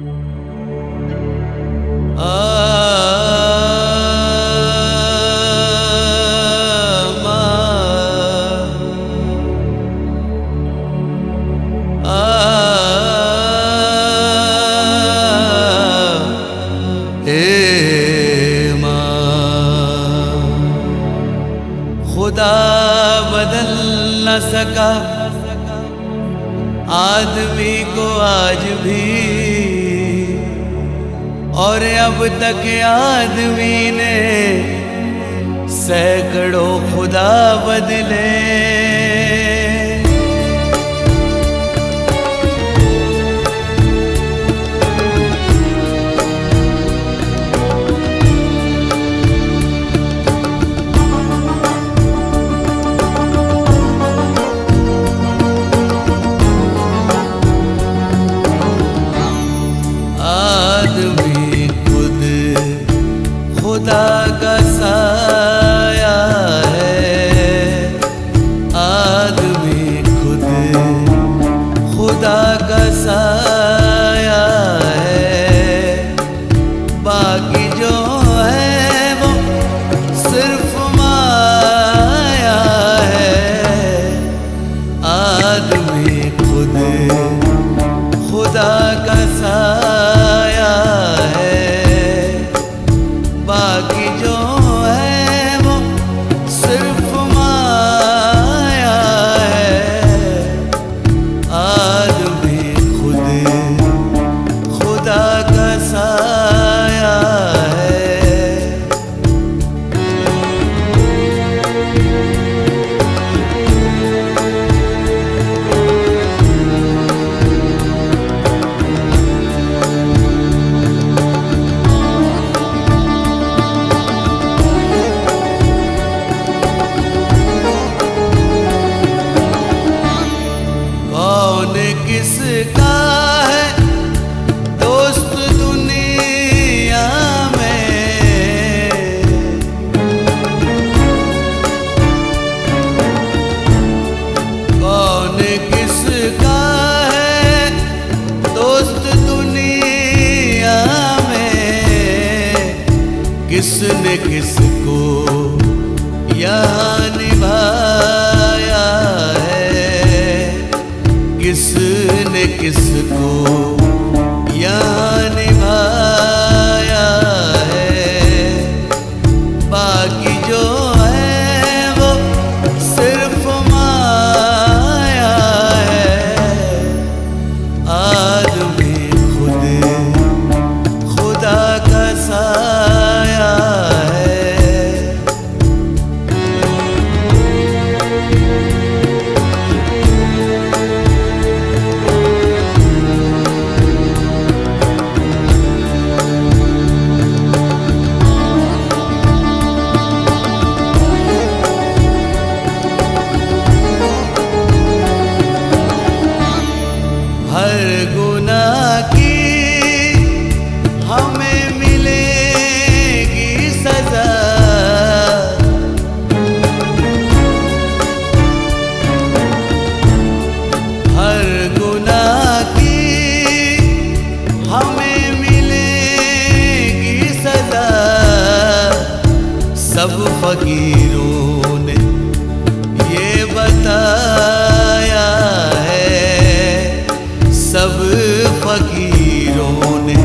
खुदा बदल न सका आदमी को आज भी, और अब तक आदमी ने सैकड़ों खुदा बदले। खुदा का साया है, आदमी खुद खुदा का साया है। बाकी जो है वो सिर्फ माया है। आदमी खुद खुदा का साया है, बाकी जो है वो सिर्फ माया है। आदमी खुद खुदा का साया है। किसका है दोस्त दुनिया में, कौन किसका है दोस्त दुनिया में। किसने किसको यहाँ निभाया है, किसने किसको यहाँ निभाया है। बाकी जो है वो सिर्फ माया है। आदमी खुद खुदा का साया है। हर गुनाह की हमें मिलेगी सजा, हर गुनाह की हमें मिलेगी सजा। सब फकीरों ने ये बताया है, सब फकीरों ने